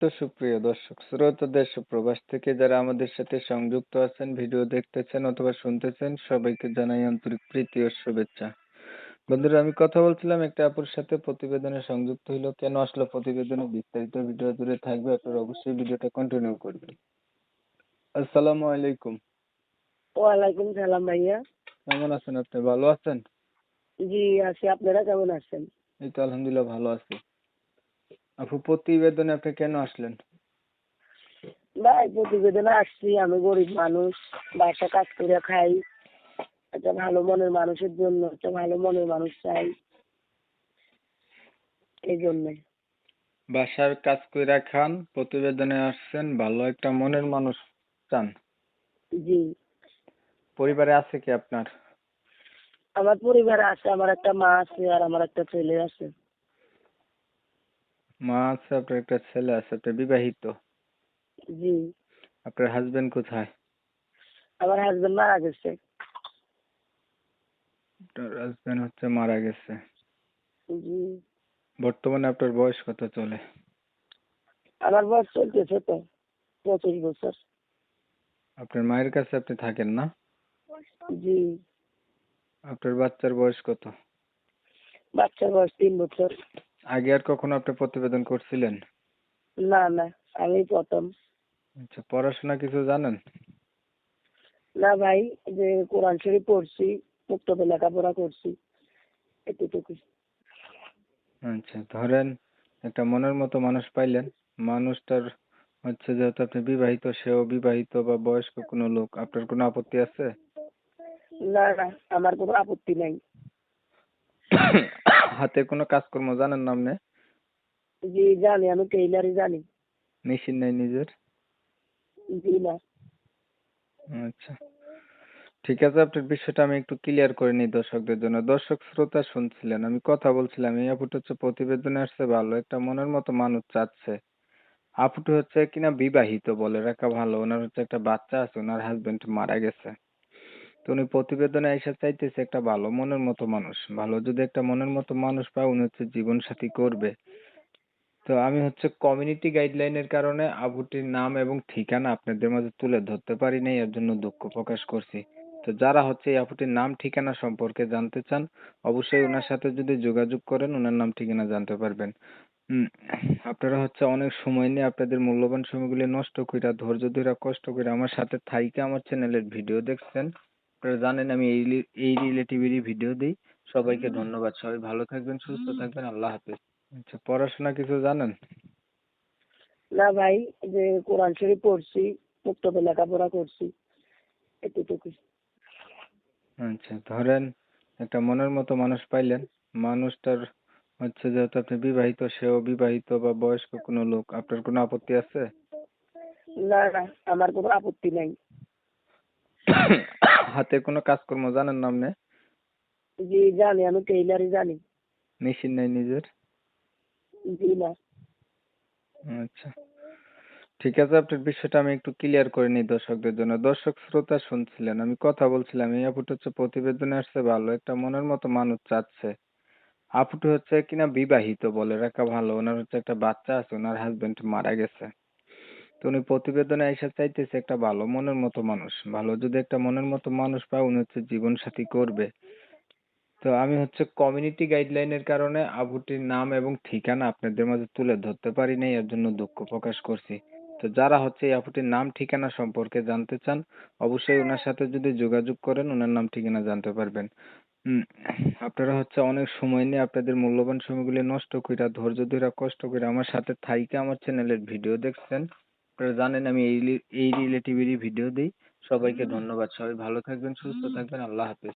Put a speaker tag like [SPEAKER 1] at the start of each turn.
[SPEAKER 1] তো সুপ্রিয় দর্শক শ্রোতা দেশ ও প্রবাস থেকে যারা আমাদের সাথে সংযুক্ত আছেন, ভিডিও দেখতেছেন অথবা শুনতেছেন, সবাইকে জানাই আন্তরিক প্রীতি ও শুভেচ্ছা। বন্ধুরা, আমি কথা বলছিলাম একটা আপুর সাথে, প্রতিবেদনে সংযুক্ত হইলো। কেন আসলো প্রতিবেদনে, বিস্তারিত ভিডিও জুড়ে থাকবে, আপনারা অবশ্যই ভিডিওটা কন্টিনিউ করবেন। আসসালামু আলাইকুম।
[SPEAKER 2] ওয়ালাইকুম সালাম ভাইয়া।
[SPEAKER 1] কেমন আছেন আপনি, ভালো আছেন?
[SPEAKER 2] জি আছি, আপনারা কেমন আছেন?
[SPEAKER 1] এই তো আলহামদুলিল্লাহ ভালো আছি। আপু, প্রতিবেদনে আপনি কেন আসলেন?
[SPEAKER 2] ভাই প্রতিবেদনে আসছি, আমি গরিব মানুষ, বাসা কাজ করে খাই। একটা ভালো মনের মানুষের জন্য একটা ভালো মনের মানুষ চাই, এই জন্যে।
[SPEAKER 1] বাসার কাজ কইরা খান, প্রতিবেদনে আসছেন, ভালো একটা মনের মানুষ চান।
[SPEAKER 2] জি,
[SPEAKER 1] পরিবারে আছে কি আপনার?
[SPEAKER 2] আমার পরিবারে আছে, আমার একটা মা আছে আর আমার একটা ছেলে আছে।
[SPEAKER 1] মা আছে, আপনার একটা ছেলে আছে, আপনি বিবাহিত?
[SPEAKER 2] জি,
[SPEAKER 1] আপনার হাজবেন্ড কোথায়?
[SPEAKER 2] আমার হাজবেন্ড মারা গেছে।
[SPEAKER 1] আপনার হাজবেন্ড হচ্ছে মারা গেছে।
[SPEAKER 2] জি,
[SPEAKER 1] বর্তমানে আপনার বয়স কত চলে?
[SPEAKER 2] আমার বয়স চলতেছে তো 25 বছর।
[SPEAKER 1] আপনার মায়ের কাছে আপনি থাকেন না?
[SPEAKER 2] জি,
[SPEAKER 1] আপনার বাচ্চার বয়স কত?
[SPEAKER 2] বাচ্চার বয়স 3 বছর।
[SPEAKER 1] আগে আর কখনো আপনি প্রতিবেদন করছিলেন?
[SPEAKER 2] না না, আমি প্রথম।
[SPEAKER 1] আচ্ছা, পড়াশোনা কিছু জানেন?
[SPEAKER 2] না ভাই, যে কোরআন শরীফ পড়ছি, মুক্তবে লেখাপড়া করছি, এতটুকু।
[SPEAKER 1] আচ্ছা, ধরেন একটা মনের মতো মানুষ পাইলেন, মানুষটার হচ্ছে যেহেতু আপনি বিবাহিত, সেও বিবাহিত বা বয়স্ক কোনো লোক, আপনার কোনো আপত্তি আছে?
[SPEAKER 2] না না, আমার কোনো আপত্তি নাই।
[SPEAKER 1] হাতে কোনো কাজকর্ম জানেন না আপনি?
[SPEAKER 2] জি জানি, আমি টেইলারই জানি।
[SPEAKER 1] মেশিন নাই নিজের?
[SPEAKER 2] জি না।
[SPEAKER 1] আচ্ছা, ঠিক আছে, আপনার বিষয়টা আমি একটু ক্লিয়ার করে নিই দর্শকদের জন্য। দর্শক শ্রোতা শুনছিলেন, আমি কথা বলছিলাম, এই আপুটা হচ্ছে প্রতিবেদনে আসছে, ভালো একটা মনের মতো মানুষ চাচ্ছে। আপুটা হচ্ছে কিনা বিবাহিত, বলে রাখা ভালো। ওনার হচ্ছে একটা বাচ্চা আছে, ওনার হাজবেন্ড মারা গেছে। তো উনি প্রতিবেদনে এসে চাইতেছে একটা ভালো মনের মতো মানুষ। ভালো যদি একটা মনের মতো মানুষ পায়, উনি হচ্ছে জীবন সাথী করবে। তো আমি হচ্ছে কমিউনিটি গাইডলাইনের কারণে আবুটির নাম এবং ঠিকানা আপনাদের মাঝে তুলে ধরতে পারি নাই, এর জন্য দুঃখ প্রকাশ করছি। তো যারা হচ্ছে এই আপুটির নাম ঠিকানা সম্পর্কে জানতে চান, অবশ্যই ওনার সাথে যদি যোগাযোগ করেন, ওনার নাম ঠিকানা জানতে পারবেন। হুম, আপনারা হচ্ছে অনেক সময় নিয়ে আপনাদের মূল্যবান সময়গুলি নষ্ট কইরা, ধৈর্য ধইরা, কষ্ট করে আমার সাথে থাইকা আমার চ্যানেলের ভিডিও দেখছেন। আপনারা জানেন আমি এই রিলেটিভেরই ভিডিও দিই। সবাইকে ধন্যবাদ। সবাই ভালো থাকবেন, সুস্থ থাকবেন। আল্লাহ হাফেজ। আচ্ছা, পড়াশোনা কিছু জানেন?
[SPEAKER 2] না ভাই, যে কোরআন শরীফ পড়ছি, মুক্তবে লেখাপড়া করছি, এতটুকু।
[SPEAKER 1] আচ্ছা, ধরেন একটা মনের মতো মানুষ পাইলেন, মানুষটার হচ্ছে যেহেতু আপনি বিবাহিত, সেও বিবাহিত বা বয়স্ক কোনো লোক, আপনার কোনো আপত্তি আছে?
[SPEAKER 2] না না, আমার কোনো আপত্তি নাই।
[SPEAKER 1] হাতে কোনো কাজকর্ম জানেন না আপনি?
[SPEAKER 2] জি জানি, আমি টেইলারই জানি।
[SPEAKER 1] মেশিন নাই নিজের?
[SPEAKER 2] জি না।
[SPEAKER 1] আচ্ছা, ঠিক আছে, আপনার বিষয়টা আমি একটু ক্লিয়ার করে নিই দর্শকদের জন্য। দর্শক শ্রোতা শুনছিলেন, আমি কথা বলছিলাম, এই আপুটা হচ্ছে প্রতিবেদনে আসছে, ভালো একটা মনের মতো মানুষ চাচ্ছে। আপুটা হচ্ছে কিনা বিবাহিত, বলে রাখা ভালো। ওনার হচ্ছে একটা বাচ্চা আছে, ওনার হাজবেন্ড মারা গেছে। তো উনি প্রতিবেদনে এসে চাইতেছে একটা ভালো মনের মতো মানুষ। ভালো যদি একটা মনের মতো মানুষ পায়, উনি হচ্ছে জীবন সাথী করবে। তো আমি হচ্ছে কমিউনিটি গাইডলাইনের কারণে আবুটির নাম এবং ঠিকানা আপনাদের মাঝে তুলে ধরতে পারি নাই, এর জন্য দুঃখ প্রকাশ করছি। তো যারা হচ্ছে এই আপুটির নাম ঠিকানা সম্পর্কে জানতে চান, অবশ্যই ওনার সাথে যদি যোগাযোগ করেন, ওনার নাম ঠিকানা জানতে পারবেন। হুম, আপনারা হচ্ছে অনেক সময় নিয়ে আপনাদের মূল্যবান সময়গুলি নষ্ট কইরা, ধৈর্য ধইরা, কষ্ট করে আমার সাথে থাইকা আমার চ্যানেলের ভিডিও দেখছেন। আপনারা জানেন আমি এই রিলেটিভেরই ভিডিও দিই। সবাইকে ধন্যবাদ। সবাই ভালো থাকবেন, সুস্থ থাকবেন। আল্লাহ হাফেজ।